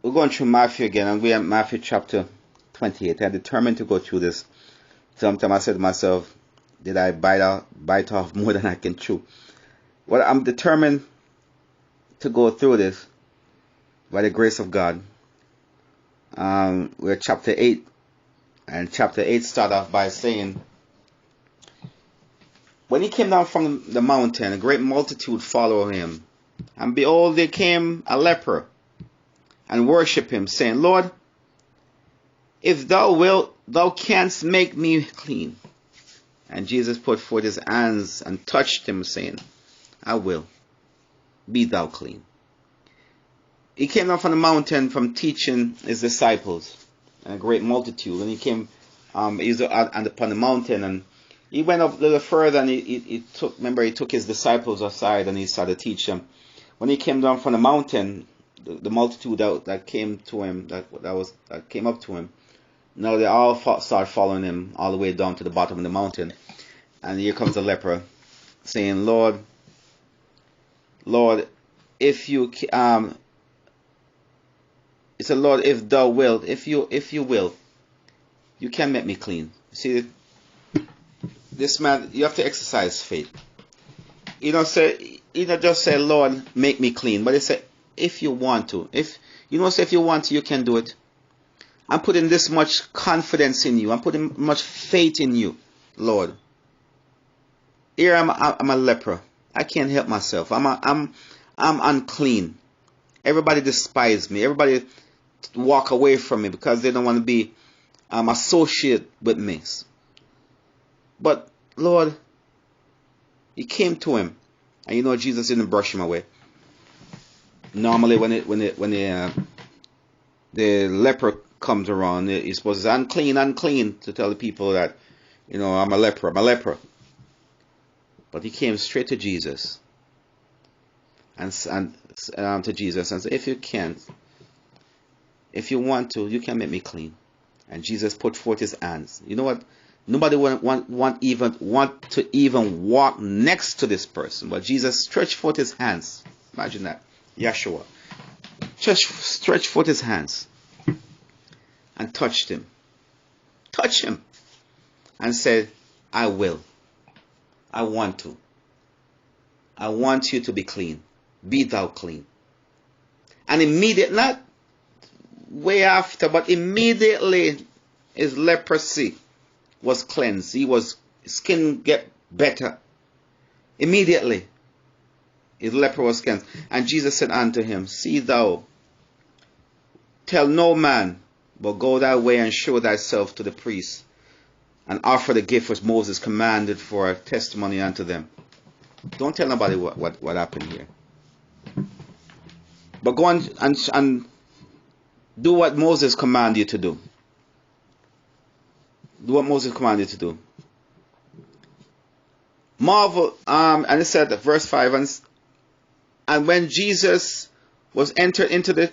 we're going through Matthew again, and we're in Matthew chapter 28. I determined to go through this. Sometimes I said to myself, did I bite off more than I can chew? Well, I'm determined to go through this by the grace of God. We're chapter 8, and chapter 8 starts off by saying, when he came down from the mountain, a great multitude followed him. And behold, there came a leper, and worshipped him, saying, Lord, if thou wilt, thou canst make me clean. And Jesus put forth his hands and touched him, saying, I will, be thou clean. He came down from the mountain from teaching his disciples, and a great multitude. And he came, he was upon the mountain, and he went up a little further, and he took his disciples aside, and he started to teach them. When he came down from the mountain, the multitude that came to him, that came up to him, now they all start following him all the way down to the bottom of the mountain. And here comes the leper, saying, Lord, if you he said, Lord, if thou wilt, if you will, you can make me clean. See, this man, you have to exercise faith. You don't just say, Lord, make me clean, but he said, if you want to. If you want to, you can do it. I'm putting this much confidence in you. I'm putting much faith in you, Lord. Here I'm a leper. I can't help myself. I'm unclean. Everybody despises me. Everybody walk away from me because they don't want to be associated with me. But Lord, he came to him, and Jesus didn't brush him away. Normally, when the leper comes around, he's supposed to say, unclean, to tell the people that, I'm a leper. But he came straight to Jesus, and to Jesus, and said, if you can't, if you want to, you can make me clean. And Jesus put forth his hands. You know what? Nobody want to even walk next to this person, but Jesus stretched forth his hands. Imagine that, Yeshua stretched forth his hands and touched him, and said, I will. I want to. I want you to be clean. Be thou clean. And immediately, not way after, but immediately his leprosy was cleansed. His skin get better. Immediately his leper was cleansed. And Jesus said unto him, see thou, tell no man, but go thy way and show thyself to the priest, and offer the gift which Moses commanded for a testimony unto them. Don't tell nobody what happened here. But go on and do what Moses commanded you to do. Do what Moses commanded you to do. Marvel, and it said, verse 5, and when Jesus was entered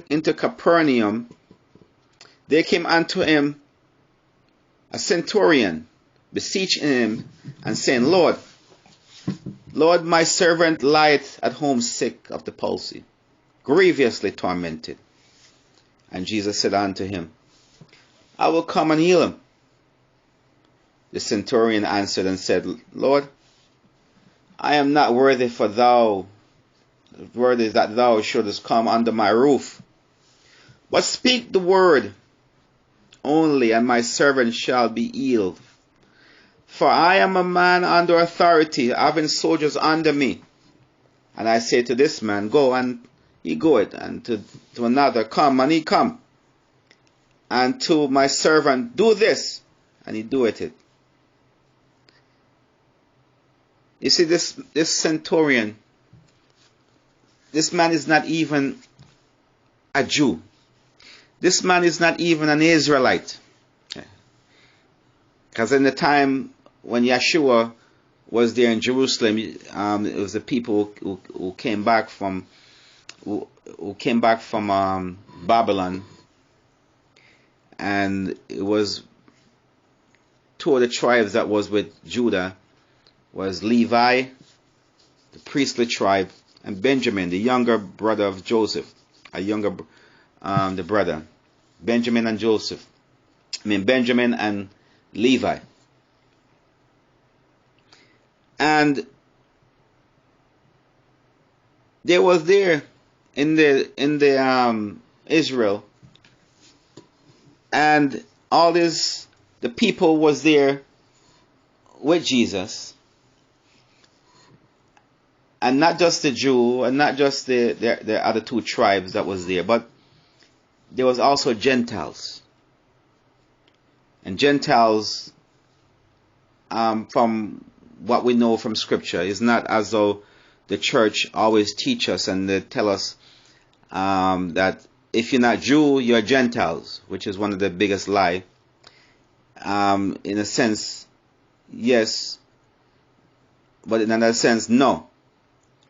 into Capernaum, there came unto him a centurion, beseeching him, and saying, Lord, my servant lieth at home sick of the palsy, grievously tormented. And Jesus said unto him, I will come and heal him. The centurion answered and said, Lord, I am not worthy that thou shouldest come under my roof, but speak the word only, and my servant shall be healed. For I am a man under authority, having soldiers under me. And I say to this man, go, and he goeth, and to another, come, and he come. And to my servant, do this, and he doeth it. You see, this centurion, this man is not even a Jew. This man is not even an Israelite. Because in the time when Yeshua was there in Jerusalem, it was the people who came back from Babylon, and it was two of the tribes that was with Judah was Levi, the priestly tribe, and Benjamin, the younger brother of Joseph, a younger the brother, Benjamin and Joseph. Benjamin and Levi. And they was there in the Israel, and all this, the people was there with Jesus, and not just the Jew and not just the other two tribes that was there, but there was also Gentiles. And Gentiles, from what we know from Scripture, is not as though the church always teach us and they tell us that if you're not Jew, you're Gentiles, which is one of the biggest lie. In a sense, yes, but in another sense, no,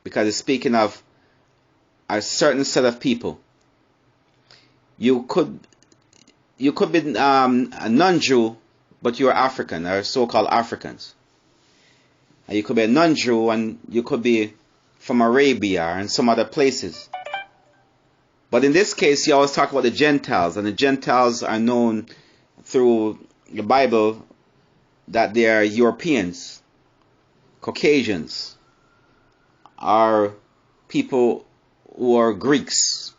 because it's speaking of a certain set of people. You could be a non-Jew, but you're African, or so-called Africans. And you could be a non-Jew, and you could be from Arabia and some other places. But in this case, you always talk about the Gentiles, and the Gentiles are known through the Bible that they are Europeans, Caucasians, are people who are Greeks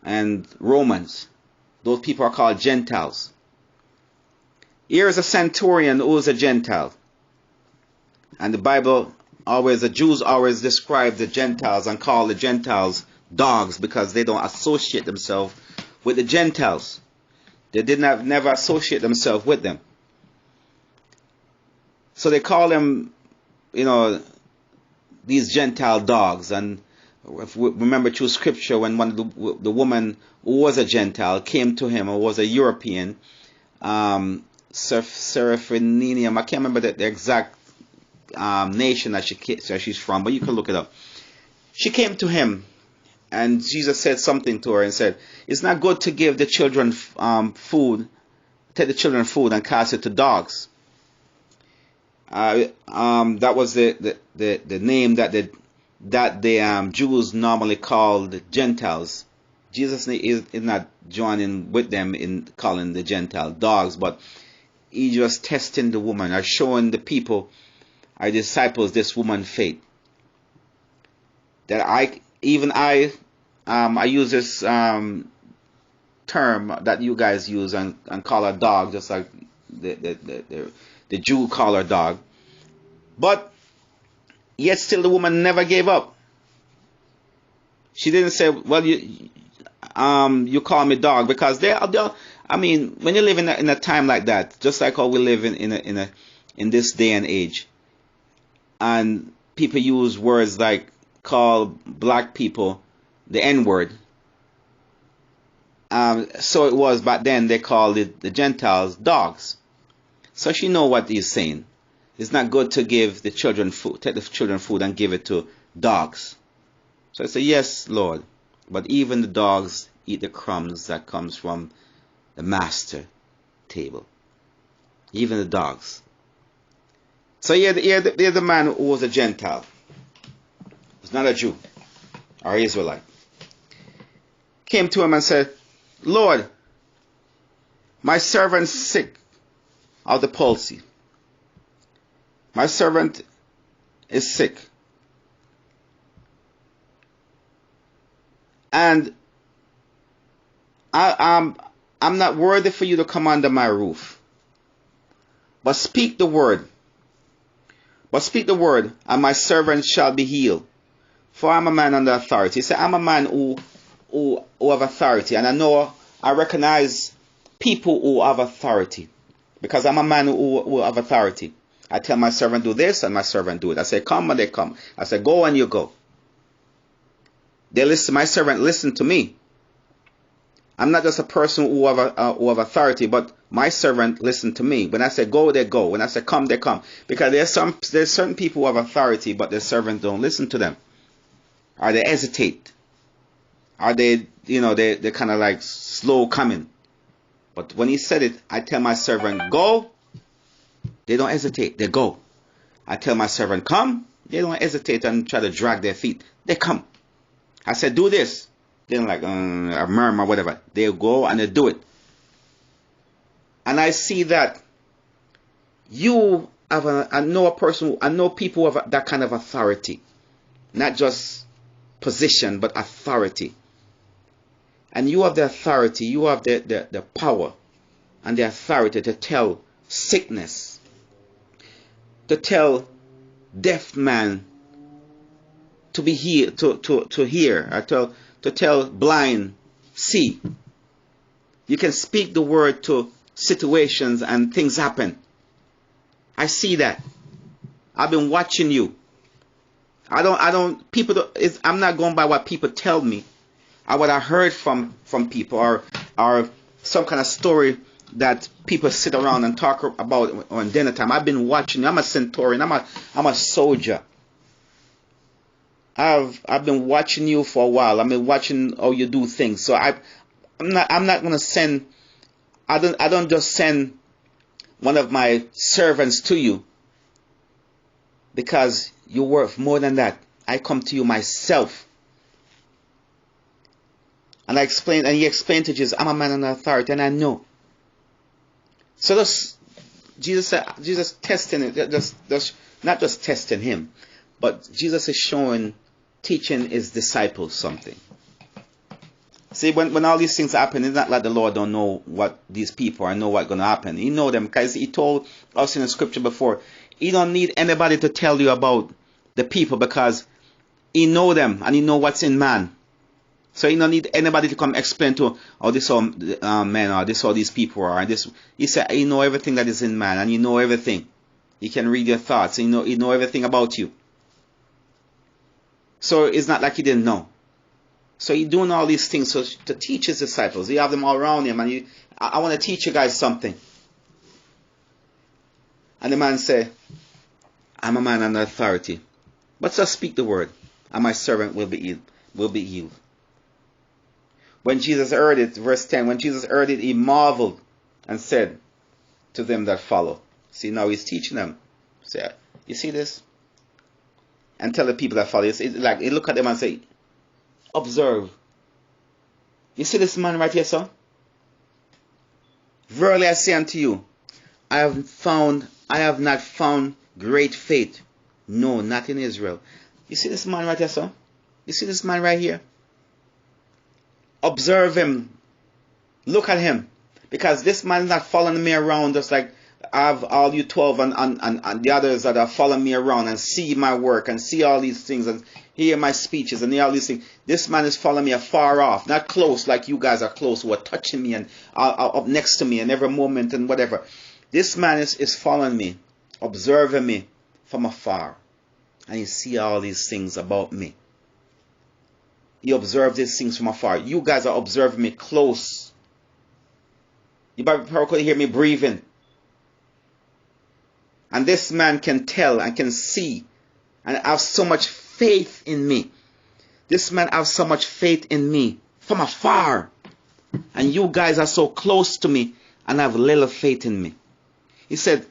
and Romans. Those people are called Gentiles. Here is a centurion who is a Gentile. And the Bible always, the Jews always describe the Gentiles and call the Gentiles dogs because they don't associate themselves with the Gentiles. They never associate themselves with them. So they call them, these Gentile dogs. And if we remember through Scripture, when one of the woman who was a Gentile came to him, or was a European, Seraphinium, I can't remember the exact nation that she's from, but you can look it up. She came to him, and Jesus said something to her and said, "It's not good to give the children food, take the children food and cast it to dogs." That was the name that the Jews normally called the Gentiles. Jesus is not joining with them in calling the Gentile dogs, but he just testing the woman, or showing the people, our disciples, this woman's faith. That I use this term that you guys use and call a dog, just like the Jew call her dog. But yet still the woman never gave up. She didn't say, "Well, you call me dog," because when you live in a time like that, just like how we live in this day and age, and people use words like call black people the N-word. So it was back then, they called the Gentiles dogs. So she know what he's saying. It's not good to give the children food, take the children food and give it to dogs. So I say, "Yes, Lord, but even the dogs eat the crumbs that comes from the master table." Even the dogs. So here the man who was a Gentile. He's not a Jew or Israelite. Came to him and said, "Lord, my servant's sick of the palsy. My servant is sick. And I'm not worthy for you to come under my roof. But speak the word. And my servant shall be healed. For I'm a man under authority." He said, "I'm a man who have authority. And I recognize people who have authority. Because I'm a man who have authority. I tell my servant do this, and my servant do it. I say come, and they come. I say go, and you go. They listen. My servant listen to me. I'm not just a person who have authority, but my servant listen to me. When I say go, they go. When I say come, they come. Because there's certain people who have authority, but their servant don't listen to them, or they hesitate, or they kind of like slow coming. But when he said it, I tell my servant go, they don't hesitate, they go. I tell my servant come, they don't hesitate and try to drag their feet, they come. I said do this, They don't like a murmur, whatever. They go and they do it. And I see that you have I know people who have that kind of authority. Not just position, but authority. And you have the authority, you have the power and the authority to tell sickness, to tell deaf man to be healed, to hear, or to tell blind see. You can speak the word to situations and things happen. I see that. I've been watching you. I'm not going by what people tell me or what I heard from people or some kind of story that people sit around and talk about on dinner time. I've been watching you. I'm a centurion. I'm a soldier. I've been watching you for a while. I've been watching how you do things. So I'm not gonna send. I don't just send one of my servants to you because you're worth more than that. I come to you myself. And he explained to Jesus, I'm a man of authority, and I know. So Jesus testing it, just not just testing him, but Jesus is teaching his disciples something. See, when all these things happen, it's not like the Lord don't know what these people are, know what's going to happen. He know them because he told us in the scripture before, he don't need anybody to tell you about the people because he know them and he know what's in man. So he don't need anybody to come explain to, oh, this all men or this all these people are. And this, he said, he know everything that is in man and he know everything. He can read your thoughts. He know everything about you. So it's not like he didn't know. So he's doing all these things to teach his disciples. He have them all around him, and I want to teach you guys something. And the man said, I'm a man under authority, but just speak the word, and my servant will be healed. When Jesus heard it, verse 10, when Jesus heard it, he marveled and said to them that follow. See, now he's teaching them. Say, you see this? And tell the people that follow. It's like he look at them and say, observe. You see this man right here, son? Verily I say unto you, I have not found great faith. No, not in Israel. You see this man right here, son? You see this man right here? Observe him. Look at him. Because this man is not following me around just like I have all you 12 and the others that are following me around and see my work and see all these things and hear my speeches and hear all these things. This man is following me afar off, not close like you guys are close who are touching me and up next to me and every moment and whatever. This man is following me, observing me from afar. And he see all these things about me. He observes these things from afar. You guys are observing me close. You probably could hear me breathing. And this man can tell and can see and have so much faith in me. This man has so much faith in me from afar. And you guys are so close to me and have little faith in me. He said,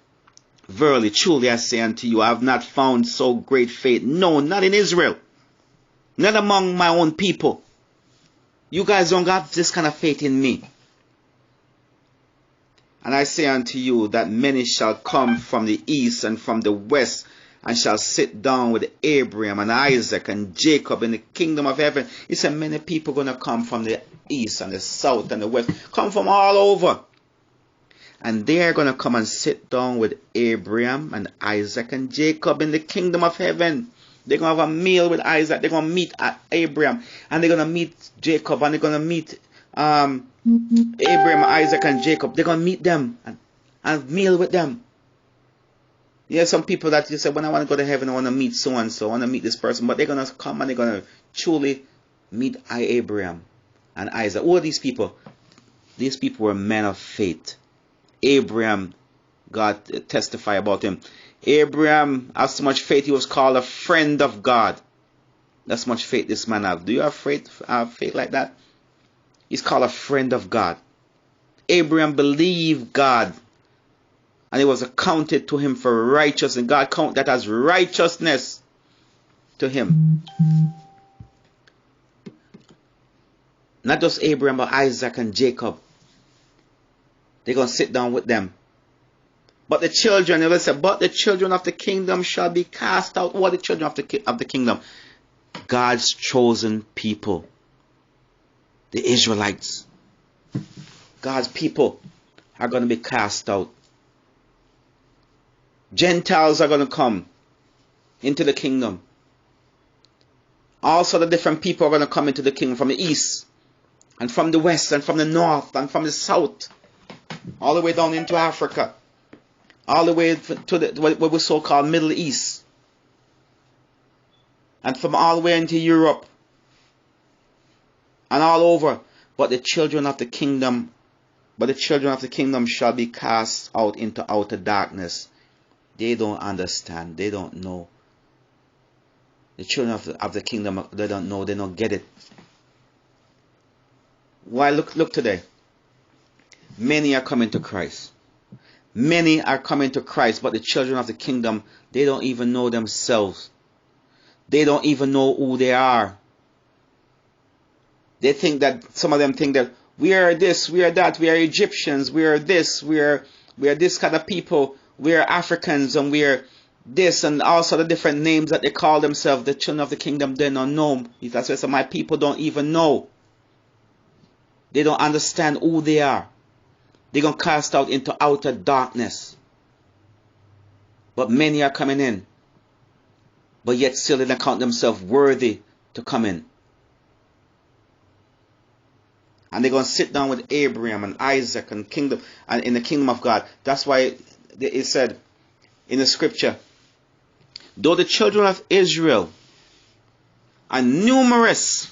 verily, truly I say unto you, I have not found so great faith. No, not in Israel. Not among my own people. You guys don't have this kind of faith in me. And I say unto you that many shall come from the east and from the west and shall sit down with Abraham and Isaac and Jacob in the kingdom of heaven. He said many people are going to come from the east and the south and the west. Come from all over. And they are going to come and sit down with Abraham and Isaac and Jacob in the kingdom of heaven. They're going to have a meal with Isaac. They're going to meet Abraham. And they're going to meet Jacob. And they're going to meet Abraham, Isaac, and Jacob. They're going to meet them and meal with them. Yeah, some people that you say, when I want to go to heaven, I want to meet so-and-so. I want to meet this person. But they're going to come and they're going to truly meet Abraham and Isaac. Who are these people? These people were men of faith. Abraham, God testified about him. Abraham has so much faith, he was called a friend of God. That's much faith this man has. Do you have faith like that? He's called a friend of God. Abraham believed God. And it was accounted to him for righteousness. And God counted that as righteousness to him. Not just Abraham, but Isaac and Jacob. They're going to sit down with them. But the children, it said, but the children of the kingdom shall be cast out. What are the children of the kingdom? God's chosen people. The Israelites. God's people are going to be cast out. Gentiles are going to come into the kingdom. Also the different people are going to come into the kingdom from the east and from the west and from the north and from the south. All the way down into Africa. All the way to what we so-called Middle East. And from all the way into Europe. And all over. But the children of the kingdom shall be cast out into outer darkness. They don't understand. They don't know. The children of the kingdom, they don't know. They don't get it. Why? Look today. Many are coming to Christ. Many are coming to Christ, but the children of the kingdom, they don't even know themselves. They don't even know who they are. They think that, some of them think that we are this, we are that, we are Egyptians, we are this, we are this kind of people, we are Africans, and we are this, and also the different names that they call themselves. The children of the kingdom, they don't know. That's why my people don't even know. They don't understand who they are. They're going to cast out into outer darkness. But many are coming in. But yet still they don't count themselves worthy to come in. And they're going to sit down with Abraham and Isaac and kingdom and in the kingdom of God. That's why it said in the scripture, though the children of Israel are numerous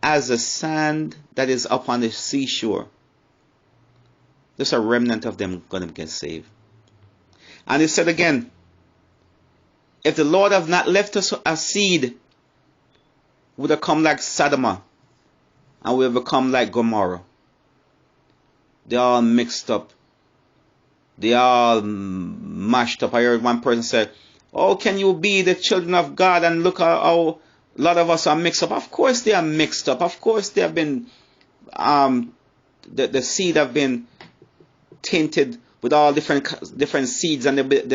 as the sand that is upon the seashore, there's a remnant of them going to get saved. And it said again, if the Lord have not left us a seed, would have come like Sodom, and we have become like Gomorrah. They're all mixed up. They all mashed up. I heard one person say, oh, can you be the children of God and look how a lot of us are mixed up? Of course they are mixed up. Of course they have been, the seed have been tainted with all different seeds, and they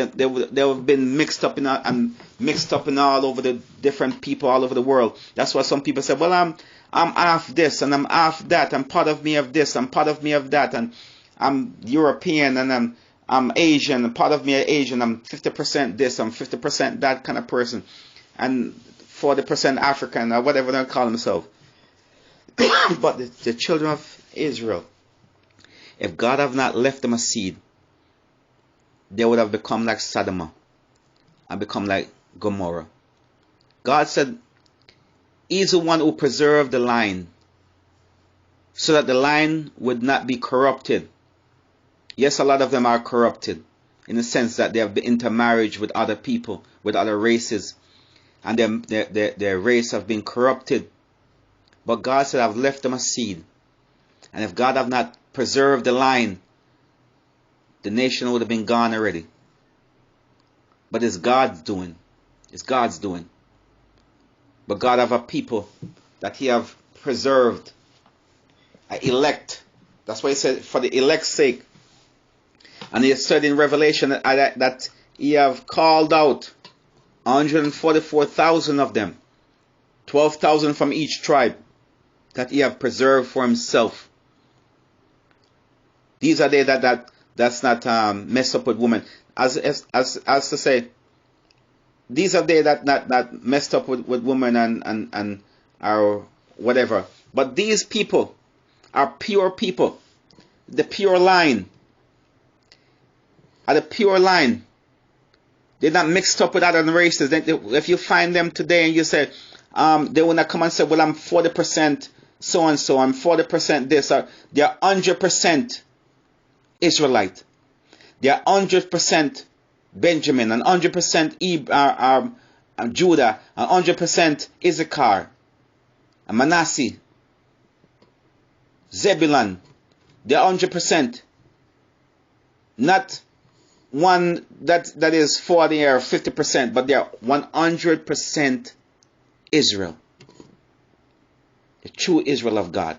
have been mixed up in all over the different people all over the world. That's why some people say, well, I'm half this and I'm half that. I'm part of me of this. I'm part of me of that. And I'm European and I'm Asian. And part of me is Asian. I'm 50% this. I'm 50% that kind of person. And 40% African or whatever they call themselves. But the children of Israel, if God have not left them a seed, they would have become like Sodom and become like Gomorrah. God said, He's the one who preserved the line so that the line would not be corrupted. Yes, a lot of them are corrupted in the sense that they have been intermarriage with other people, with other races, and their race have been corrupted. But God said, I've left them a seed. And if God have not preserved the line, the nation would have been gone already. But it's God's doing. It's God's doing. But God have a people that He have preserved, elect. That's why He said, for the elect's sake. And He said in Revelation that He have called out 144,000 of them, 12,000 from each tribe, that He have preserved for Himself. These are they that's not messed up with women. As to say, these are they that not messed up with women and or whatever. But these people are pure people. The pure line. Are the pure line. They're not mixed up with other races. If you find them today and you say, they will not come and say, well, I'm 40% so and so, I'm 40% this. They are 100% Israelite. They are 100% Benjamin, and 100% Judah, and 100% Issachar, and Manasseh, Zebulun. They are 100%. Not one that is 40 or 50%, but they are 100% Israel. The true Israel of God.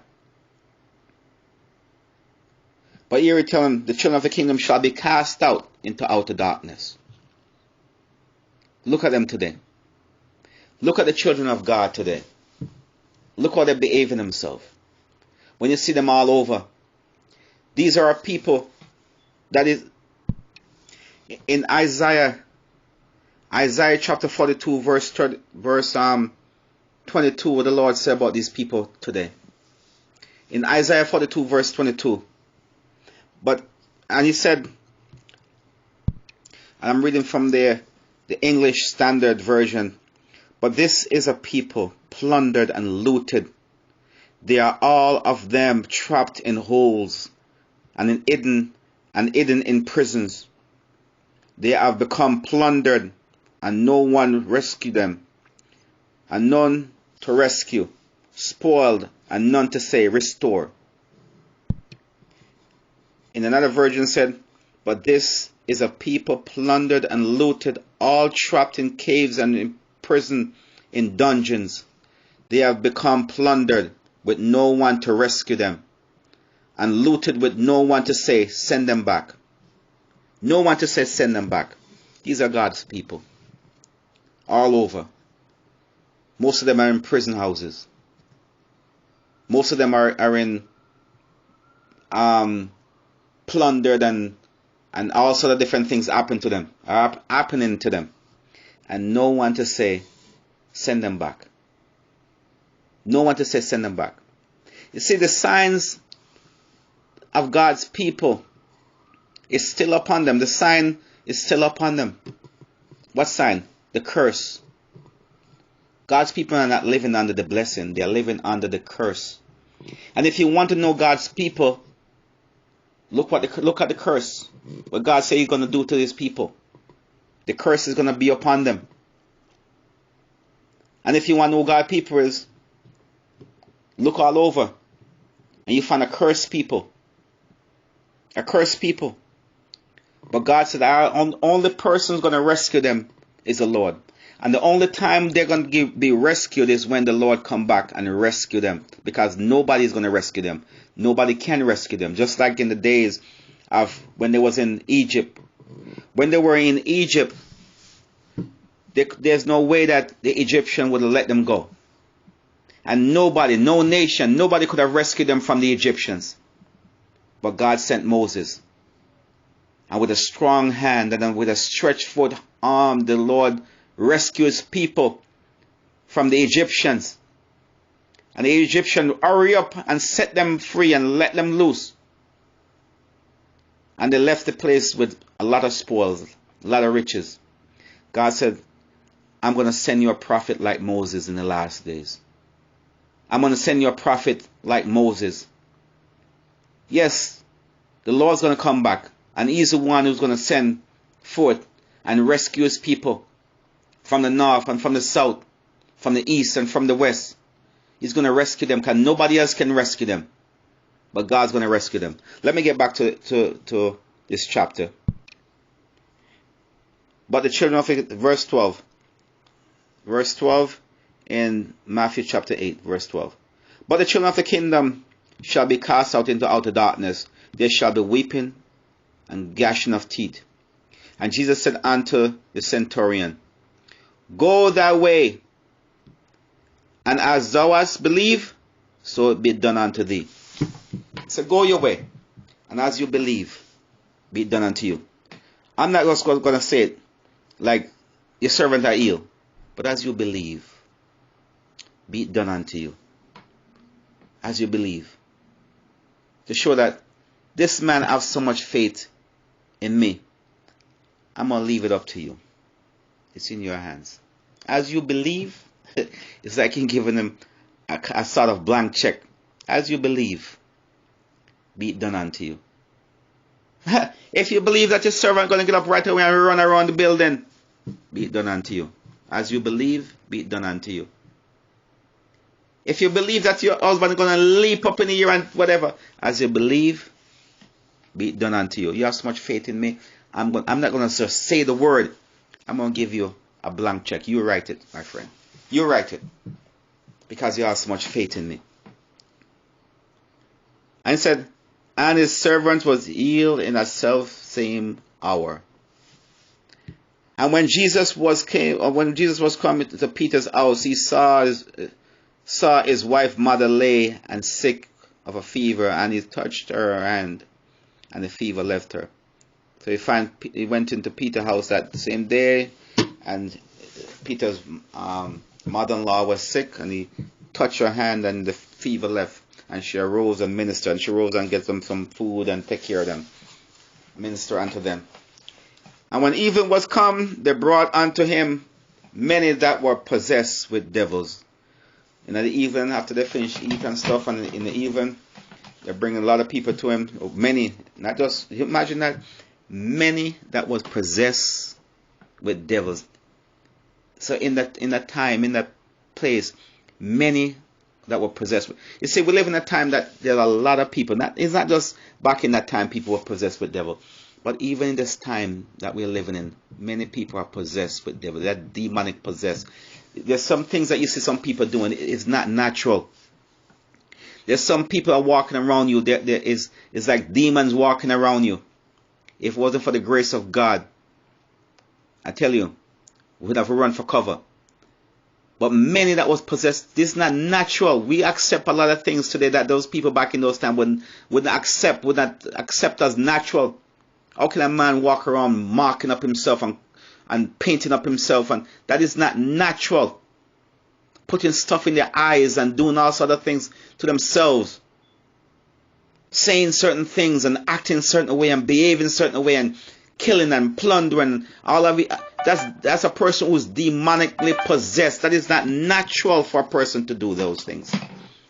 But here we tell him, the children of the kingdom shall be cast out into outer darkness. Look at them today. Look at the children of God today. Look how they're behaving themselves. When you see them all over, these are people that is in Isaiah chapter 42 verse 22, what the Lord said about these people today. In Isaiah 42 verse 22. And he said, and I'm reading from the English Standard Version, but this is a people plundered and looted. They are all of them trapped in holes and hidden in prisons. They have become plundered, and no one rescued them, and none to rescue, spoiled, and none to say, restore. In another version said, but this is a people plundered and looted, all trapped in caves and in prison, in dungeons. They have become plundered with no one to rescue them, and looted with no one to say, send them back. No one to say, send them back. These are God's people. All over. Most of them are in prison houses. Most of them are in plundered and all sort of different things happening to them. And no one to say, send them back. No one to say, send them back. You see, the signs of God's people is still upon them. The sign is still upon them. What sign? The curse. God's people are not living under the blessing. They are living under the curse. And if you want to know God's people, look at the curse. What God said He's going to do to His people. The curse is going to be upon them. And if you want to know who God's people is, look all over. And you find a cursed people. A cursed people. But God said, the only person who's going to rescue them is the Lord. And the only time they're going to be rescued is when the Lord come back and rescue them. Because nobody is going to rescue them. Nobody can rescue them. Just like in the days of when they was in Egypt. When they were in Egypt, there's no way that the Egyptian would have let them go. And nobody, no nation, nobody could have rescued them from the Egyptians. But God sent Moses. And with a strong hand and with a stretched forth arm, the Lord rescues people from the Egyptians. And the Egyptians hurry up and set them free and let them loose. And they left the place with a lot of spoils, a lot of riches. God said, I'm going to send you a prophet like Moses in the last days. I'm going to send you a prophet like Moses. Yes, the Lord's going to come back. And He's the one who's going to send forth and rescue His people from the north and from the south, from the east and from the west. He's going to rescue them because nobody else can rescue them. But God's going to rescue them. Let me get back to this chapter. But the children of verse 12. Verse 12 in Matthew chapter 8, verse 12. But the children of the kingdom shall be cast out into outer darkness. There shall be weeping and gnashing of teeth. And Jesus said unto the centurion, Go thy way, and as thou hast believed, so it be done unto thee. So go your way, and as you believe, be it done unto you. I'm not just going to say it like your servant are ill, but as you believe, be it done unto you. As you believe. To show that this man has so much faith in me, I'm going to leave it up to you. It's in your hands. As you believe, it's like you're giving him a sort of blank check. As you believe, be it done unto you. If you believe that your servant is going to get up right away and run around the building, be it done unto you. As you believe, be it done unto you. If you believe that your husband is going to leap up in the air and whatever, as you believe, be it done unto you. You have so much faith in me. I'm not going to just say the word. I'm going to give you a blank check. You write it, my friend. You write it. Because you have so much faith in me. And said, and his servant was healed in a self same hour. And when Jesus was coming to Peter's house, he saw his wife mother lay and sick of a fever, and he touched her hand, and the fever left her. So he went into Peter's house that same day, and Peter's mother-in-law was sick, and he touched her hand, and the fever left, and she arose and ministered, and she arose and get them some food and take care of them, minister unto them. And when even was come, they brought unto him many that were possessed with devils. In the evening, after they finished eating stuff, and in the evening, they're bringing a lot of people to him. Many, not just, imagine that, many that was possessed with devils. So in that time, in that place, many that were possessed with. You see, we live in a time that there are a lot of people. It's not just back in that time people were possessed with devil. But even in this time that we're living in, many people are possessed with devil. They're demonic possessed. There's some things that you see some people doing. It's not natural. There's some people are walking around you. It's like demons walking around you. If it wasn't for the grace of God, I tell you, we would have run for cover. But many that was possessed, this is not natural. We accept a lot of things today that those people back in those times would not accept as natural. How can a man walk around marking up himself and painting up himself? And that is not natural. Putting stuff in their eyes and doing all sort of things to themselves. Saying certain things and acting a certain way and behaving a certain way and killing and plundering. All of it. That's a person who's demonically possessed. That is not natural for a person to do those things.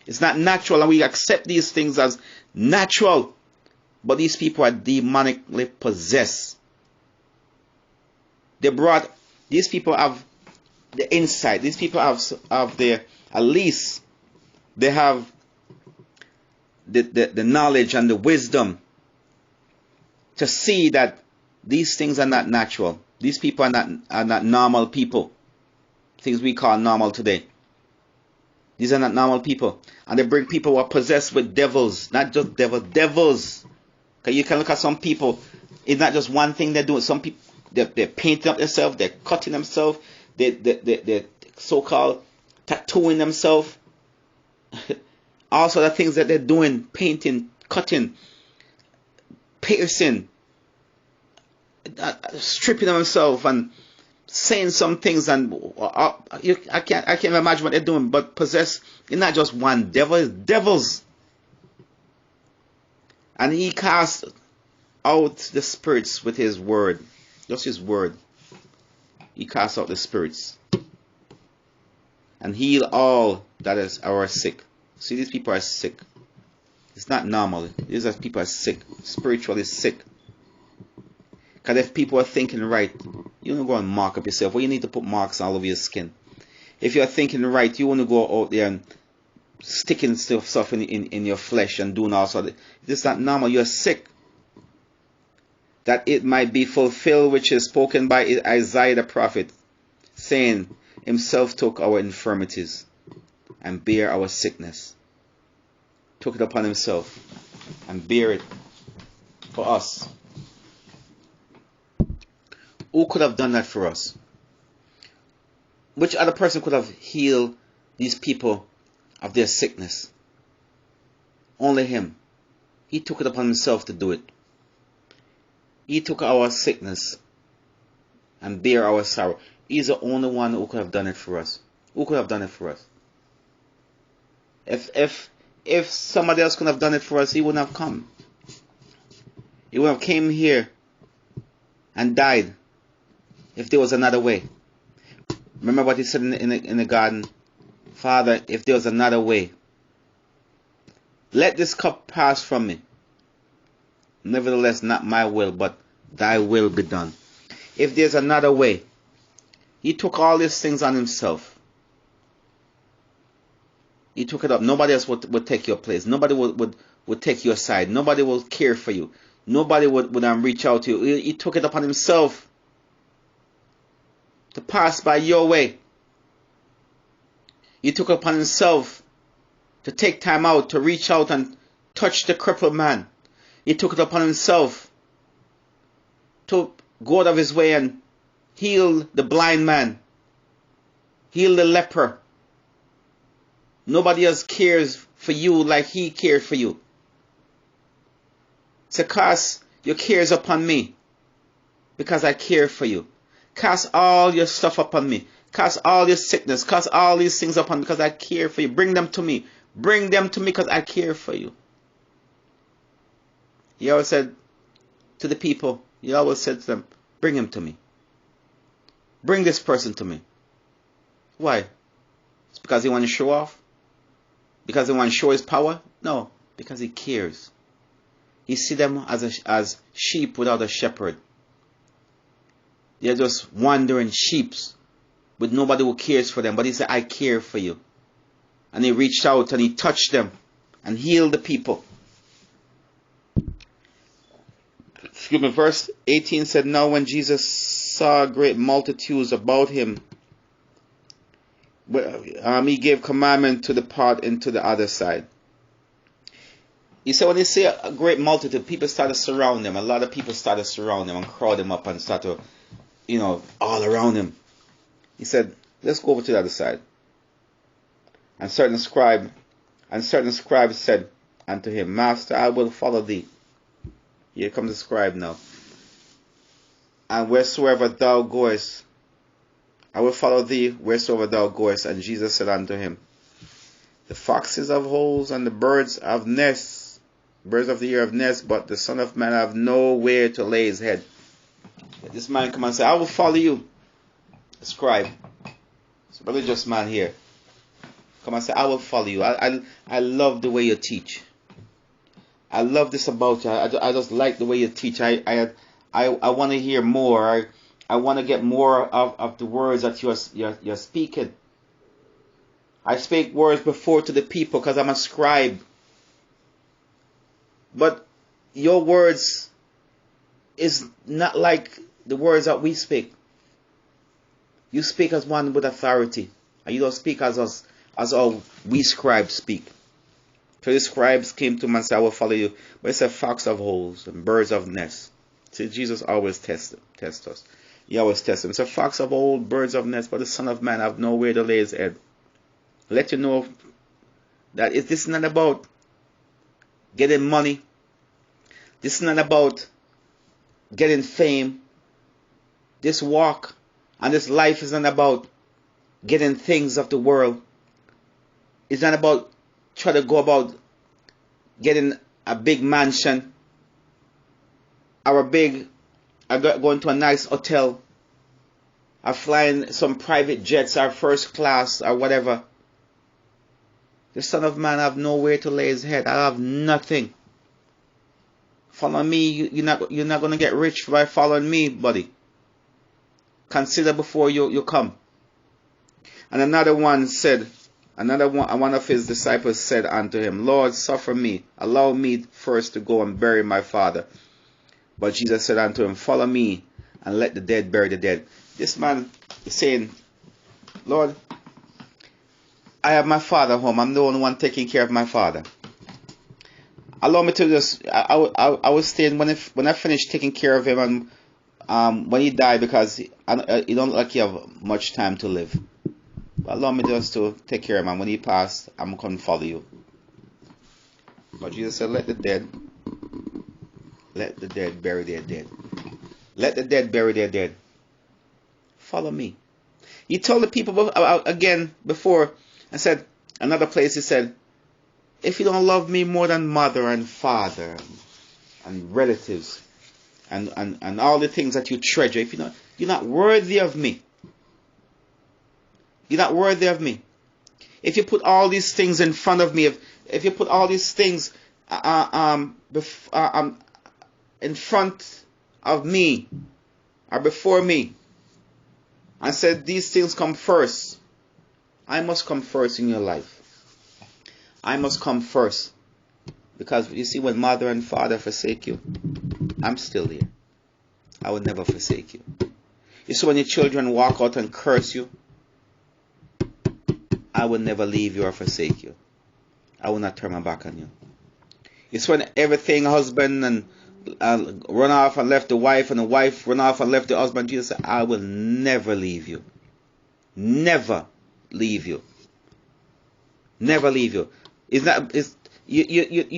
It's not natural, and we accept these things as natural. But these people are demonically possessed. These people have the insight. These people have the, at least they have the knowledge and the wisdom to see that these things are not natural. These people are not normal people. Things we call normal today. These are not normal people. And they bring people who are possessed with devils. Not just devils. You can look at some people, it's not just one thing they're doing. Some people, they're painting up themselves, they're cutting themselves, they're so-called tattooing themselves. All sort of things that they're doing, painting, cutting, piercing, stripping themselves and saying some things. And I can't imagine what they're doing, but possessed, it's not just one devil, it's devils. And he cast out the spirits with his word. Just his word. He cast out the spirits. And heal all that are sick. See, these people are sick. It's not normal. These people are sick. Spiritually sick. Because if people are thinking right, you don't go and mark up yourself. Well, you need to put marks all over your skin. If you're thinking right, you want to go out there and sticking stuff in your flesh and doing all sorts of. This is not normal. You're sick. That it might be fulfilled which is spoken by Isaiah the prophet, saying, himself took our infirmities and bare our sickness. Took it upon himself and bare it for us. Who could have done that for us? Which other person could have healed these people of their sickness? Only him. He took it upon himself to do it. He took our sickness and bear our sorrow. He's the only one who could have done it for us. Who could have done it for us? If somebody else could have done it for us, he wouldn't have come. He would have came here and died if there was another way. Remember what he said in the garden? Father, if there was another way, let this cup pass from me. Nevertheless, not my will, but thy will be done. If there's another way, he took all these things on himself. He took it up. Nobody else would take your place. Nobody would take your side. Nobody will care for you. Nobody would reach out to you. He took it upon himself to pass by your way. He took it upon himself to take time out to reach out and touched the crippled man. He took it upon himself to go out of his way and heal the blind man, heal the leper. Nobody else cares for you like he cared for you. So cast your cares upon me because I care for you. Cast all your stuff upon me. Cast all your sickness. Cast all these things upon me because I care for you. Bring them to me. Bring them to me because I care for you. He always said to the people, he always said to them, bring him to me. Bring this person to me. Why? It's because he wants to show off? Because he wants to show his power? No, because he cares. He sees them as sheep without a shepherd. They're just wandering sheep with nobody who cares for them. But he said, I care for you. And he reached out and he touched them and healed the people. Excuse me, verse 18 said, now when Jesus saw great multitudes about him, he gave commandment to depart into the other side. He said when they say a great multitude, people started to surround them. A lot of people started to surround him and crowd him up and start to, all around him. He said, let's go over to the other side. And certain scribes said unto him, Master, I will follow thee. Here comes the scribe now. And wheresoever thou goest, I will follow thee wheresoever thou goest. And Jesus said unto him, the foxes have holes and the birds have nests, birds of the air have nests, but the Son of Man have nowhere to lay his head. This man come and say, I will follow you. The scribe, it's a religious man here, come and say, I will follow you. I love the way you teach. I love this about you. I just like the way you teach. I want to hear more. I want to get more of the words that you're speaking. I spake words before to the people because I'm a scribe. But your words is not like the words that we speak. You speak as one with authority. And you don't speak as all we scribes speak. So the scribes came to him and said, I will follow you. But it's a fox of holes and birds of nests. See, Jesus always tests us. He always tests them. It's a fox of holes, birds of nests, but the Son of Man have nowhere to lay his head. Let you know that this is not about getting money. This is not about getting fame. This walk and this life is not about getting things of the world. It's not about trying to go about getting a big mansion or going to a nice hotel or flying some private jets or first class or whatever. The Son of Man have nowhere to lay his head. I have nothing. Follow me. You're not going to get rich by following me, buddy. Consider before you come. And one of his disciples said unto him, Lord, suffer me. Allow me first to go and bury my father. But Jesus said unto him, follow me and let the dead bury the dead. This man is saying, Lord, I have my father home. I'm the only one taking care of my father. Allow me to just, I was staying when I finished taking care of him and when he died, because he don't look like he have much time to live. But allow me just to take care of him, and when he passed, I'm going to follow you. But Jesus said, let the dead bury their dead. Let the dead bury their dead. Follow me. He told the people again before, and said, another place he said, if you don't love me more than mother and father and relatives and all the things that you treasure, if you're not worthy of me. You're not worthy of me. If you put all these things in front of me, if you put all these things in front of me or before me, and said these things come first, I must come first in your life. I must come first. Because you see, when mother and father forsake you, I'm still here. I will never forsake you. You see, when your children walk out and curse you, I will never leave you or forsake you. I will not turn my back on you. It's when everything husband and run off and left the wife, and the wife run off and left the husband. Jesus said, I will never leave you. Never leave you. Never leave you. You're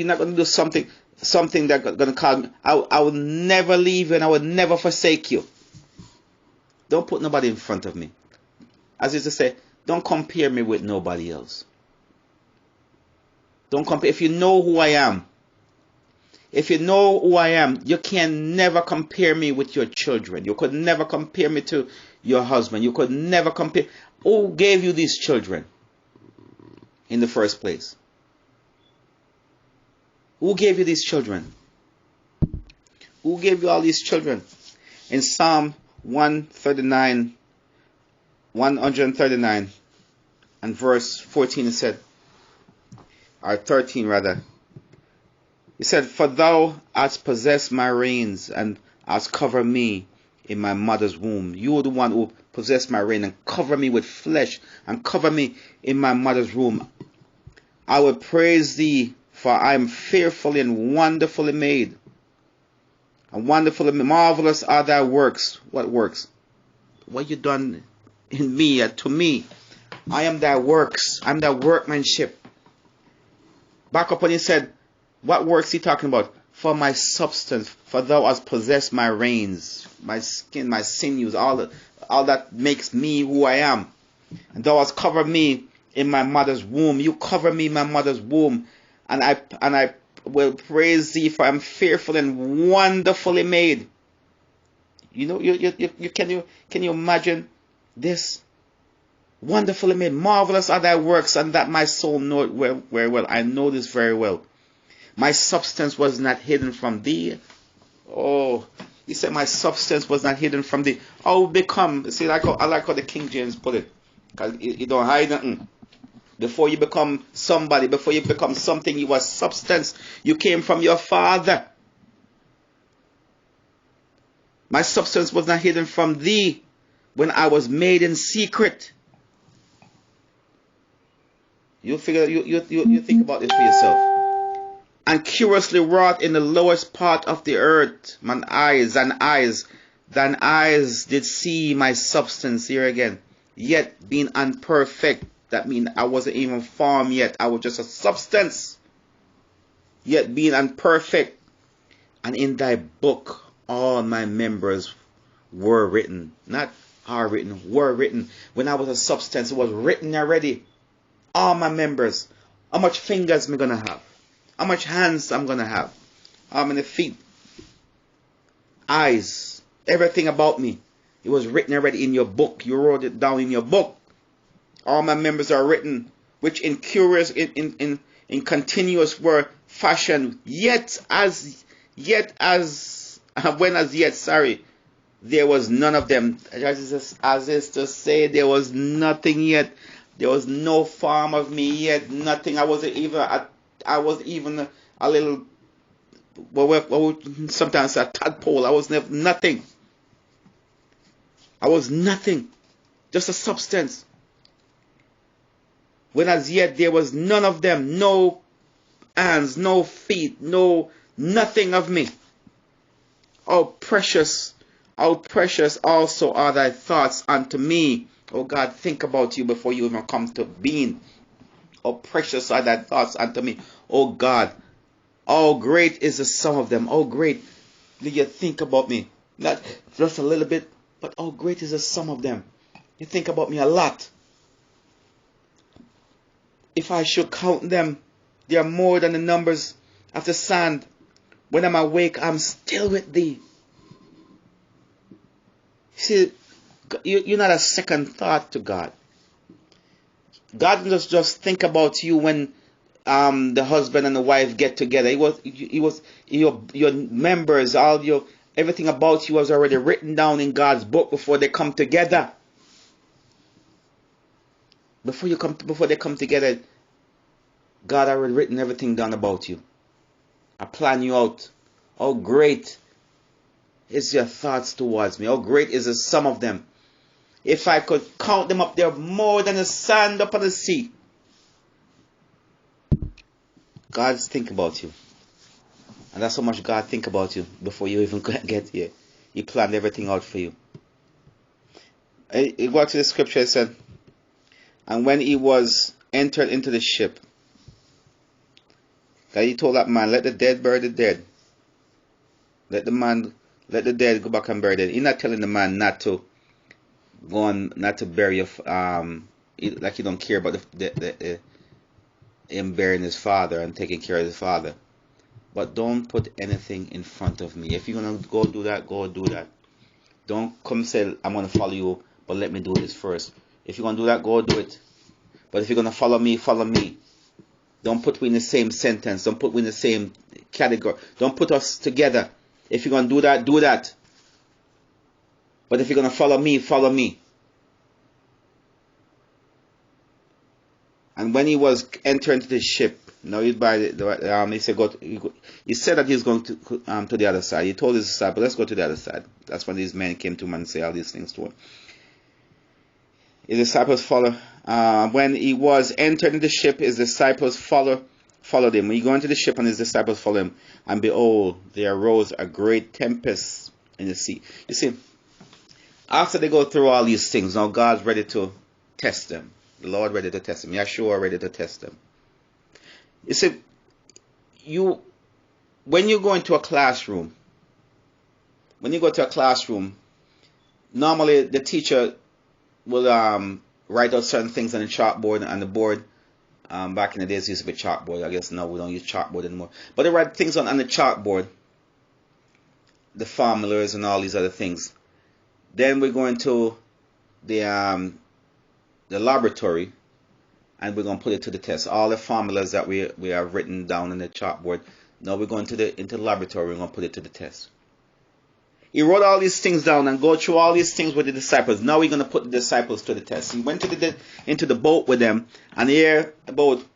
not going to do something that's going to call me. I will never leave you, and I will never forsake you. Don't put nobody in front of me. As I used to say, don't compare me with nobody else. Don't compare. If you know who I am, you can never compare me with your children. You could never compare me to your husband. You could never compare. Who gave you these children in the first place? Who gave you these children? Who gave you all these children? In Psalm 139 and verse 14 it said, or 13 rather, he said, for thou hast possessed my reins and hast covered me in my mother's womb. You are the one who possessed my reign and cover me with flesh and cover me in my mother's womb. I will praise thee, for I am fearfully and wonderfully made. And wonderful and marvelous are thy works. What works? What you done in me, to me. I am thy works. I'm thy workmanship. Back up when he said, what works he talking about? For my substance, for thou hast possessed my reins, my skin, my sinews, all that makes me who I am. And thou hast covered me in my mother's womb. You cover me in my mother's womb. And I will praise thee, for I am fearful and wonderfully made. You know, can you imagine this? Wonderfully made, marvelous are thy works, and that my soul know it very well. I know this very well. My substance was not hidden from thee. Oh, he said my substance was not hidden from thee. I will become. See, I like how the King James put it. Because you don't hide nothing. Before you become somebody, before you become something, you were substance. You came from your Father. My substance was not hidden from thee when I was made in secret. You think about this for yourself. And curiously wrought in the lowest part of the earth, thine eyes did see my substance. Here again, yet being unperfect. That means I wasn't even formed yet. I was just a substance, yet being unperfect. And in thy book all my members were written. Not are written, were written. When I was a substance, it was written already. All my members. How much fingers am I going to have? How much hands I'm going to have? How many feet? Eyes. Everything about me. It was written already in your book. You wrote it down in your book. All my members are written, which in continuous were fashioned. Yet as yet, there was none of them. As is to say, there was nothing yet. There was no form of me yet. Nothing. I wasn't even a little. Well, sometimes a tadpole. I was nothing. I was nothing. Just a substance. When as yet there was none of them. No hands, no feet, nothing of me. How precious also are thy thoughts unto me. Oh God, think about you before you even come to being. How precious are thy thoughts unto me. Oh God, how great is the sum of them. How great do you think about me? Not just a little bit, but how great is the sum of them. You think about me a lot. If I should count them, they are more than the numbers of the sand. When I'm awake, I'm still with thee. See, you're not a second thought to God. God doesn't just think about you when the husband and the wife get together. It was your members, everything about you was already written down in God's book before they come together. Before they come together, God already written everything down about you. I plan you out. How great is your thoughts towards me? How great is the sum of them? If I could count them up, they're more than the sand upon the sea. God's think about you. And that's how much God think about you before you even get here. He planned everything out for you. It got to the scripture, it said, and when he was entered into the ship, that he told that man, let the dead bury the dead. Let the dead go back and bury the dead. He's not telling the man not to go on, not to bury like he don't care about him burying his father and taking care of his father. But don't put anything in front of me. If you're gonna go do that, go do that. Don't come say I'm gonna follow you, but let me do this first. If you're gonna do that, go do it. But if you're gonna follow me, follow me. Don't put we in the same sentence. Don't put we in the same category. Don't put us together. If you're gonna do that, do that. But if you're gonna follow me, follow me. And when he was entering the ship, now he said, he said that he's going to the other side. He told his disciples, let's go to the other side. That's when these men came to him and said all these things to him. His disciples followed. When he was entered in the ship, his disciples followed him. When he go into the ship and his disciples followed him, and behold, there arose a great tempest in the sea. You see, after they go through all these things, now God's ready to test them. The Lord ready to test them. Yeshua ready to test them. You see, when you go into a classroom, normally the teacher will write out certain things on the chalkboard, and the board. Back in the days, it used to be chalkboard. I guess now we don't use chalkboard anymore. But they write things on the chalkboard, the formulas and all these other things. Then we go into the laboratory, and we're going to put it to the test. All the formulas that we have written down on the chalkboard. Now we're going into the laboratory. We're going to put it to the test. He wrote all these things down and go through all these things with the disciples. Now we're going to put the disciples to the test. He went into the boat with them, and here the boat,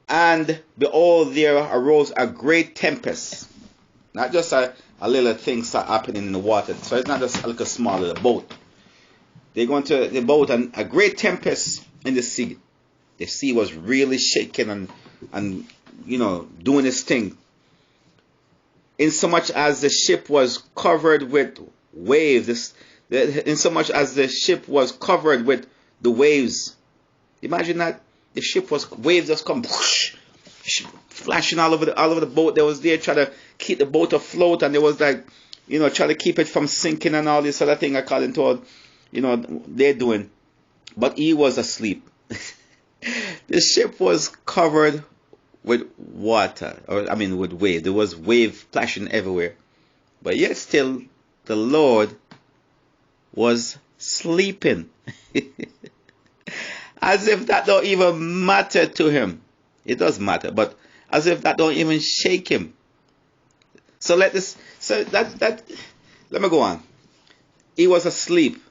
and behold, there arose a great tempest. Not just a little thing start happening in the water. So it's not just like a small little boat. They go into the boat, and a great tempest in the sea. The sea was really shaking and doing its thing. Insomuch as the ship was covered with waves. Insomuch as the ship was covered with the waves. Imagine that the ship was waves just come whoosh, flashing all over the boat. They was there trying to keep the boat afloat, and they was like, trying to keep it from sinking and all this other thing according to what they're doing. But he was asleep. The ship was covered with water, with wave. There was wave splashing everywhere. But yet still, the Lord was sleeping. As if that don't even matter to him. It does matter, but as if that don't even shake him. Let me go on. He was asleep,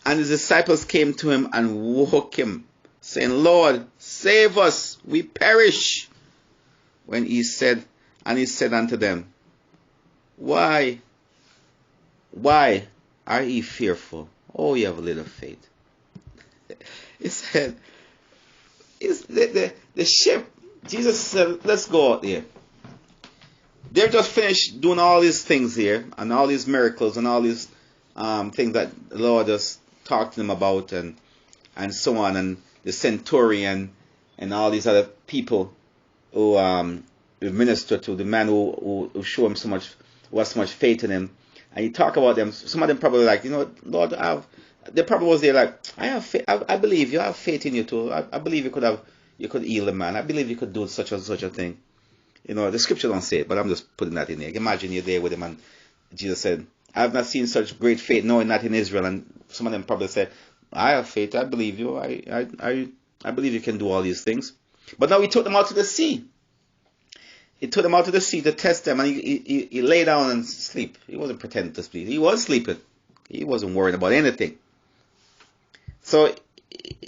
and his disciples came to him and woke him, saying, Lord, save us, we perish. When he said unto them, Why are ye fearful? Oh, you have a little faith. He said, the ship, Jesus said, let's go out there. They've just finished doing all these things here, and all these miracles, and all these things that the Lord just talked to them about, and so on, and the centurion, and all these other people who ministered to the man who showed him so much faith in him. And you talk about them, some of them probably like, Lord, they probably was there like, I have faith, I believe you, I have faith in you too. I believe you could heal the man. I believe you could do such and such a thing. The scripture don't say it, but I'm just putting that in there. Imagine you're there with him, and Jesus said, I have not seen such great faith, no, not in Israel. And some of them probably said, I have faith, I believe you, I believe you can do all these things. But now he took them out to the sea. He took them out to the sea to test them, and he lay down and sleep. He wasn't pretending to sleep. He was sleeping. He wasn't worried about anything. So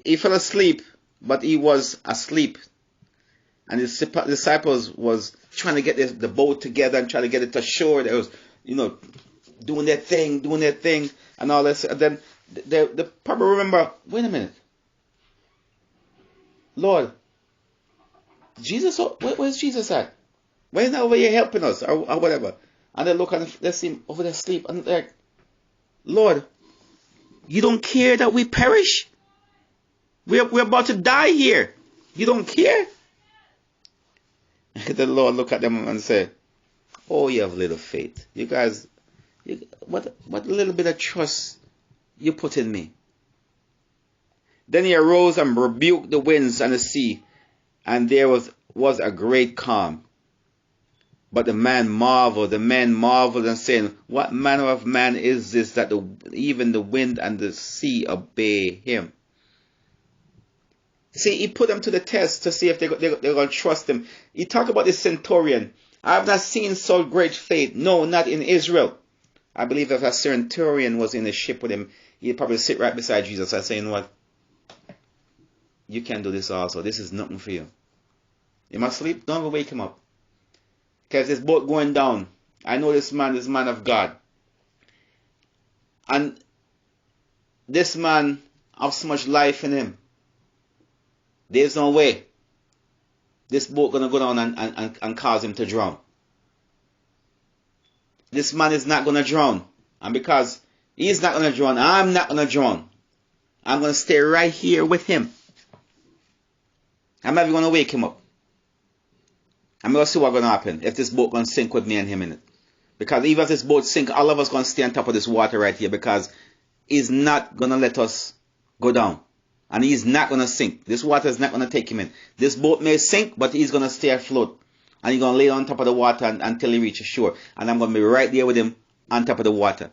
he fell asleep, but he was asleep. And his disciples was trying to get the boat together and trying to get it to shore. They was, doing their thing, and all this. And then they probably remember, wait a minute. Lord, Jesus, where's Jesus at? Why not over here helping us or whatever? And they look and they see him over there asleep. And they're like, Lord, you don't care that we perish? We're about to die here. You don't care? The Lord look at them and say, oh, you have little faith. You guys, what little bit of trust you put in me? Then he arose and rebuked the winds and the sea, and there was a great calm. But the men marveled and saying, what manner of man is this that even the wind and the sea obey him? See, he put them to the test to see if they're going to trust him. He talked about the centurion. I have not seen so great faith. No, not in Israel. I believe if a centurion was in a ship with him, he'd probably sit right beside Jesus and say, you know what? You can do this also. This is nothing for you. You must sleep. Don't ever wake him up. Because this boat going down. I know this man is man of God. And this man has so much life in him. There's no way this boat going to go down and cause him to drown. This man is not going to drown. And because he's not going to drown, I'm not going to drown. I'm going to stay right here with him. I'm never going to wake him up. I'm going to see what's going to happen if this boat going to sink with me and him in it. Because even if this boat sink, all of us going to stay on top of this water right here because he's not going to let us go down. And he's not going to sink. This water is not going to take him in. This boat may sink, but he's going to stay afloat. And he's going to lay on top of the water until he reaches shore. And I'm going to be right there with him on top of the water.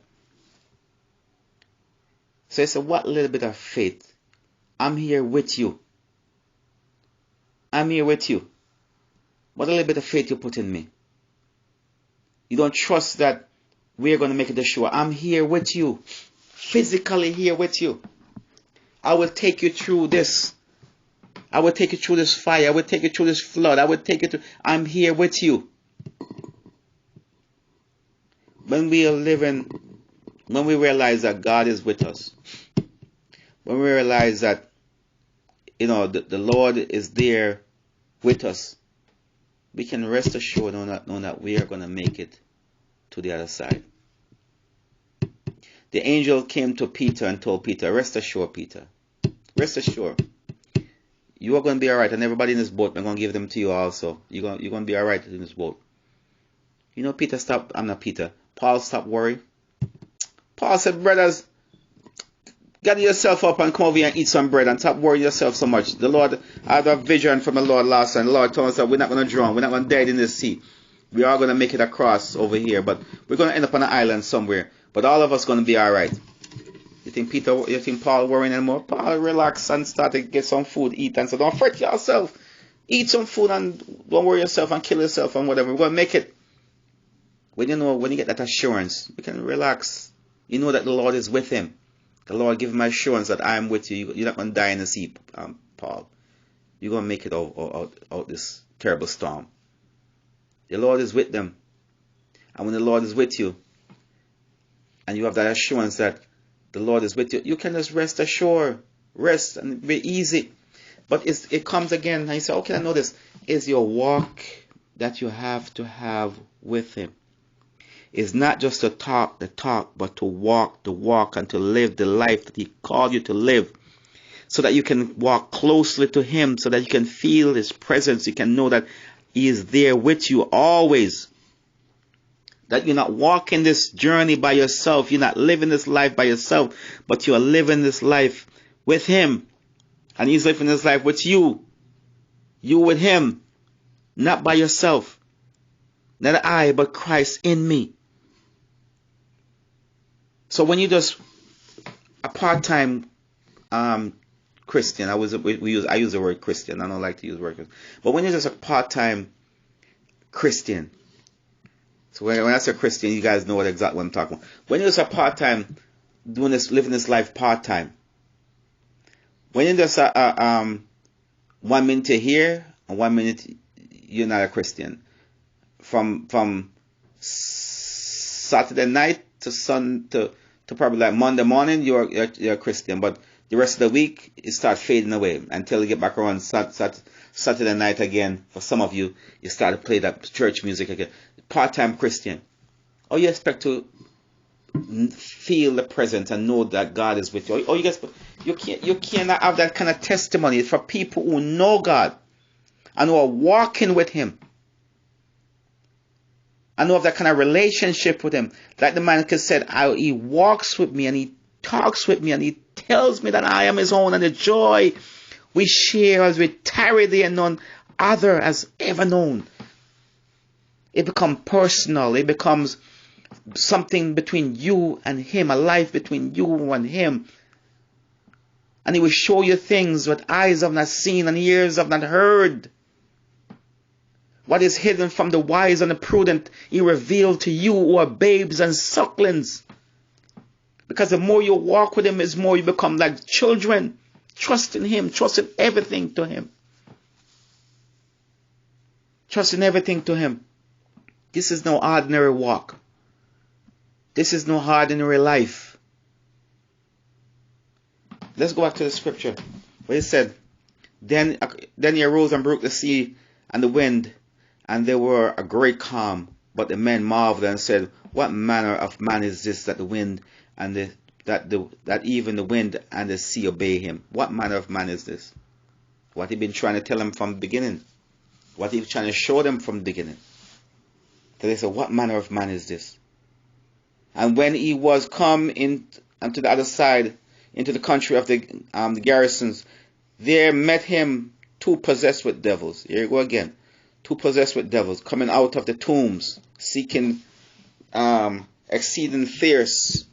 So he said, what little bit of faith? I'm here with you. I'm here with you. What a little bit of faith you put in me. You don't trust that we're going to make it to shore. I'm here with you. Physically here with you. I will take you through this. I will take you through this fire. I will take you through this flood. I will take you through. I'm here with you. When we are living, when we realize that God is with us, when we realize that, the Lord is there with us, we can rest assured knowing that we are going to make it to the other side. The angel came to Peter and told Peter, rest assured, Peter. Rest assured. You are going to be alright. And everybody in this boat, I'm going to give them to you also. You're going to be alright in this boat. Paul stopped worrying. Paul said, brothers, gather yourself up and come over here and eat some bread and stop worrying yourself so much. The Lord, I had a vision from the Lord last time. The Lord told us that we're not going to drown. We're not going to die in the sea. We are going to make it across over here. But we're going to end up on an island somewhere. But all of us going to be alright. You think Paul worrying anymore? Paul relax and start to get some food, eat, and so don't fret yourself. Eat some food and don't worry yourself and kill yourself and whatever. We're going to make it. When you get that assurance, you can relax. You know that the Lord is with him. The Lord give him assurance that I am with you. You're not going to die in the sea, Paul. You're going to make it out this terrible storm. The Lord is with them. And when the Lord is with you, and you have that assurance that the Lord is with you, you can just rest assured. Rest and be easy. But it comes again, and you say, okay, I know this. Is your walk that you have to have with him. It's not just to talk the talk, but to walk the walk and to live the life that he called you to live. So that you can walk closely to him, so that you can feel his presence. You can know that he is there with you always. That you're not walking this journey by yourself. You're not living this life by yourself, but you are living this life with him. And he's living this life with you. You with him. Not by yourself. Not I, but Christ in me. So when you just a part-time Christian, I use the word Christian. I don't like to use the word Christian. But when you're just a part-time Christian, so when I say Christian, you guys know what exactly what I'm talking about. When you're just a part-time, living this life part-time, when you're just 1 minute you're here and 1 minute you're not a Christian, from Saturday night to probably like Monday morning, you're a Christian, but the rest of the week it starts fading away until you get back around Saturday night again. For some of you, you start to play that church music again. Part-time Christian. Or you expect to feel the presence and know that God is with you. Or you cannot have that kind of testimony for people who know God and who are walking with Him. And who have that kind of relationship with Him. Like the man said, He walks with me and He talks with me and He tells me that I am His own, and the joy we share as we tarry there, none other has ever known. It becomes personal. It becomes something between you and Him, a life between you and Him. And He will show you things that eyes have not seen and ears have not heard. What is hidden from the wise and the prudent, He revealed to you who are babes and sucklings. Because the more you walk with Him, the more you become like children, trusting Him, trusting everything to Him. Trusting everything to Him. This is no ordinary walk. This is no ordinary life. Let's go back to the scripture where it said, Then He arose and broke the sea and the wind, and there were a great calm. But the men marveled and said, What manner of man is this that the wind and that even the wind and the sea obey Him? What manner of man is this? What He been trying to tell them from the beginning? What He was trying to show them from the beginning? So they said, What manner of man is this? And when He was come in unto the other side, into the country of the garrisons, there met Him two possessed with devils. Here you go again. Two possessed with devils, coming out of the tombs, seeking exceeding fierce,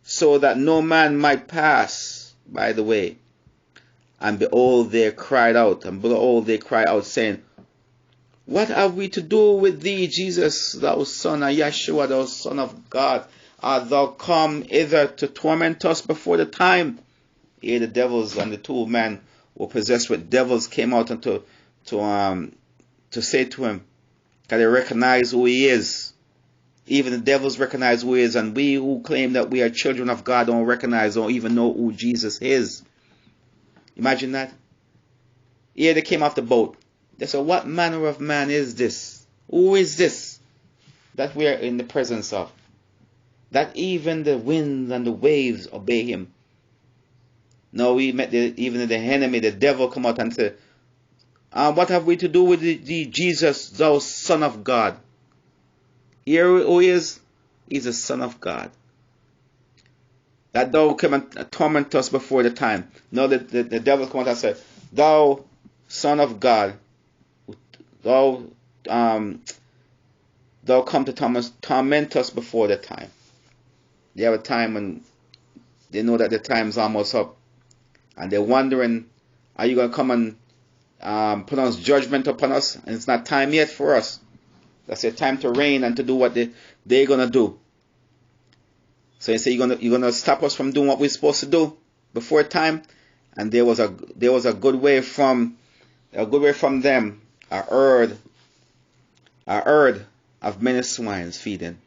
so that no man might pass by the way. And behold, they cried out, saying, What have we to do with thee, Jesus, thou son of Yeshua, thou son of God? Art thou come hither to torment us before the time? Here the devils and the two men who were possessed with devils came out and to say to Him, because they recognize who He is. Even the devils recognize who He is, and we who claim that we are children of God don't even know who Jesus is. Imagine that. Here they came off the boat. They said, What manner of man is this? Who is this that we are in the presence of? That even the winds and the waves obey Him. No, we met even the enemy, the devil, come out and say, What have we to do with thee, Jesus, thou son of God? Here who He is? He's the Son of God. That thou come and torment us before the time. No, the devil come out and said, Thou Son of God, thou come to torment us before the time. They have a time when they know that the time's almost up, and they're wondering, are you going to come and pronounce judgment upon us? And it's not time yet for us. That's your time to reign and to do what they're going to do. So you say you're going to stop us from doing what we're supposed to do before time. And there was a good way from them, a herd of many swines feeding.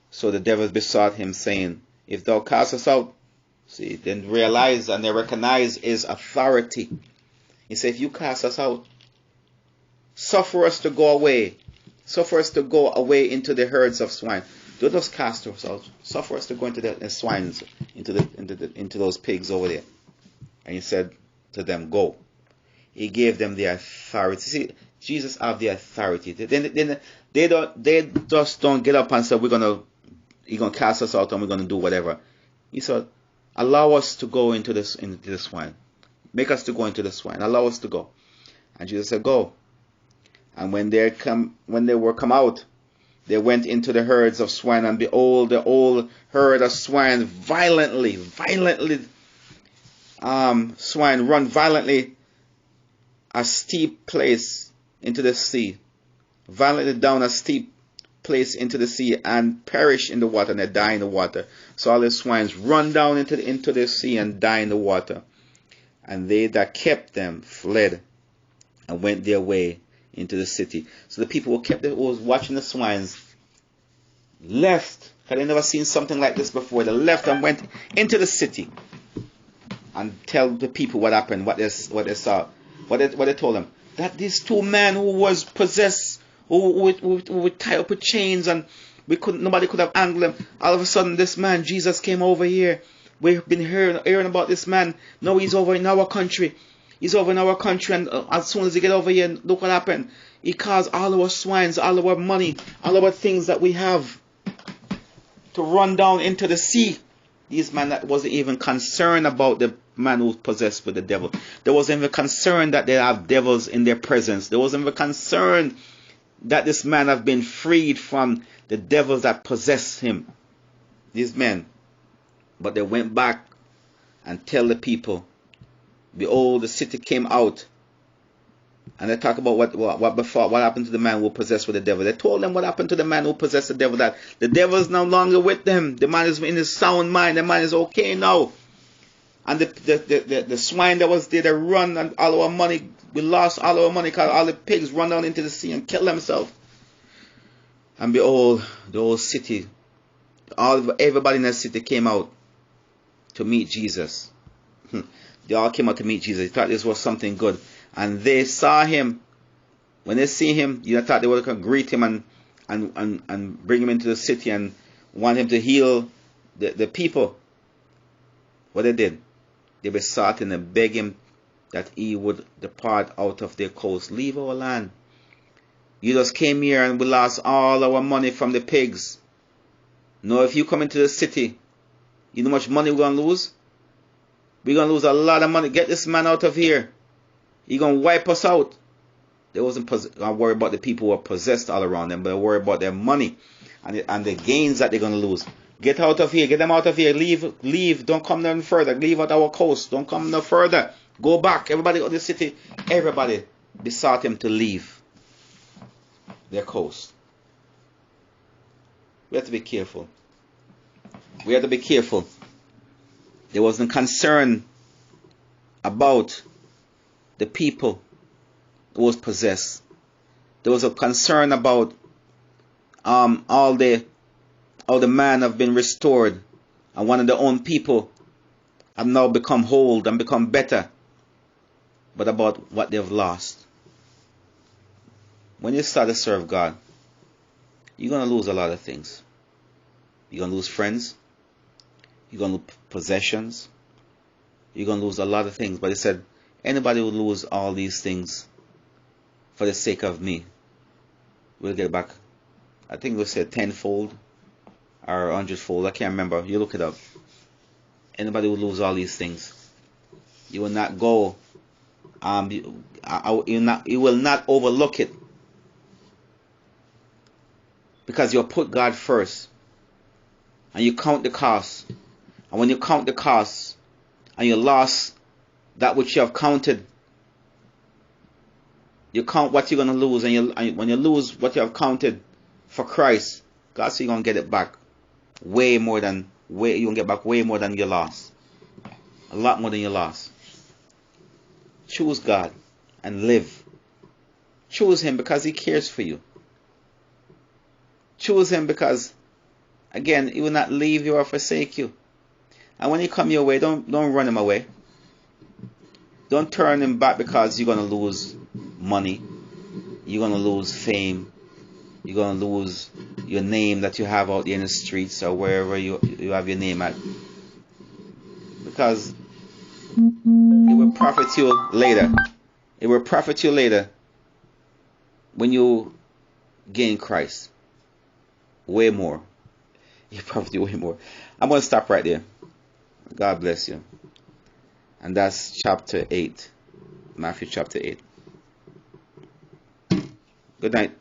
So the devil besought Him, saying, If thou cast us out, see, then realize and they recognize His authority. He said, If you cast us out, suffer us to go away. Suffer us to go away into the herds of swine. Don't just cast us out. Suffer us to go into the swines, into those pigs over there. And He said to them, Go. He gave them the authority. See, Jesus have the authority. They just don't get up and say, He's gonna cast us out and we're gonna do whatever. He said, Allow us to go into the swine. Make us to go into the swine. Allow us to go. And Jesus said, Go. And when they were come out, they went into the herds of swine, and behold, the whole herd of swine swine run violently a steep place into the sea, violently down a steep place into the sea, and perish in the water, and they die in the water. So all the swines run down into the sea and die in the water. And they that kept them fled and went their way into the city. So the people who was watching the swines left, because they never seen something like this before. They left and went into the city and tell the people what happened, what they saw, what they told them. that these two men who was possessed, who were tied up with chains, and nobody could have angled them. All of a sudden, this man Jesus came over here. We've been hearing about this man. Now he's over in our country. He's over in our country, and as soon as he get over here, look what happened. He caused all our swines, all our money, all our things that we have to run down into the sea. These man that wasn't even concerned about the man who was possessed with the devil. They wasn't even concerned that they have devils in their presence. They wasn't even concerned that this man have been freed from the devils that possessed him. These men. But they went back and tell the people, behold, the city came out. And they talk about what happened to the man who was possessed with the devil. They told them what happened to the man who possessed the devil, that the devil is no longer with them. The man is in his sound mind. The man is okay now. And the swine that was there, they run, and all our money, we lost all our money because all the pigs run down into the sea and kill themselves. And behold, the whole city, everybody in that city came out to meet Jesus. They all came out to meet Jesus. They thought this was something good. And they saw him. When they see him, you thought they were going to greet him and bring him into the city and want him to heal the people. What they did, they besought him and begged him that he would depart out of their coast. Leave our land. You just came here and we lost all our money from the pigs. Now if you come into the city, you know how much money we're going to lose? We're going to lose a lot of money. Get this man out of here. He's going to wipe us out. They wasn't worried about the people who are possessed all around them, but they worried about their money and the gains that they're going to lose. Get out of here. Get them out of here. Leave. Don't come no further. Leave at our coast. Don't come no further. Go back. Everybody in the city, everybody besought him to leave their coast. We have to be careful. We have to be careful. There wasn't concern about the people who was possessed. There was a concern about all the man have been restored, and one of their own people have now become whole and become better, but about what they've lost. When you start to serve God, you're going to lose a lot of things. You're going to lose friends. You're going to lose possessions. You're going to lose a lot of things. But he said, anybody who lose all these things for the sake of me will get back. I think we said tenfold or 100-fold. I can't remember. You look it up. Anybody who lose all these things, you will not go. You will not overlook it, because you put God first, and you count the cost. And when you count the costs and you lost that which you have counted, you count what you're going to lose, and when you lose what you have counted for Christ, God says you're going to get it back you're going to get back way more than you lost. A lot more than you lost. Choose God and live. Choose him because he cares for you. Choose him because, again, he will not leave you or forsake you. And when he come your way, don't run him away. Don't turn him back because you're going to lose money. You're going to lose fame. You're going to lose your name that you have out there in the streets or wherever you have your name at. Because it will profit you later. It will profit you later when you gain Christ. Way more. It profit you way more. I'm going to stop right there. God bless you. And that's chapter 8. Matthew chapter 8. Good night.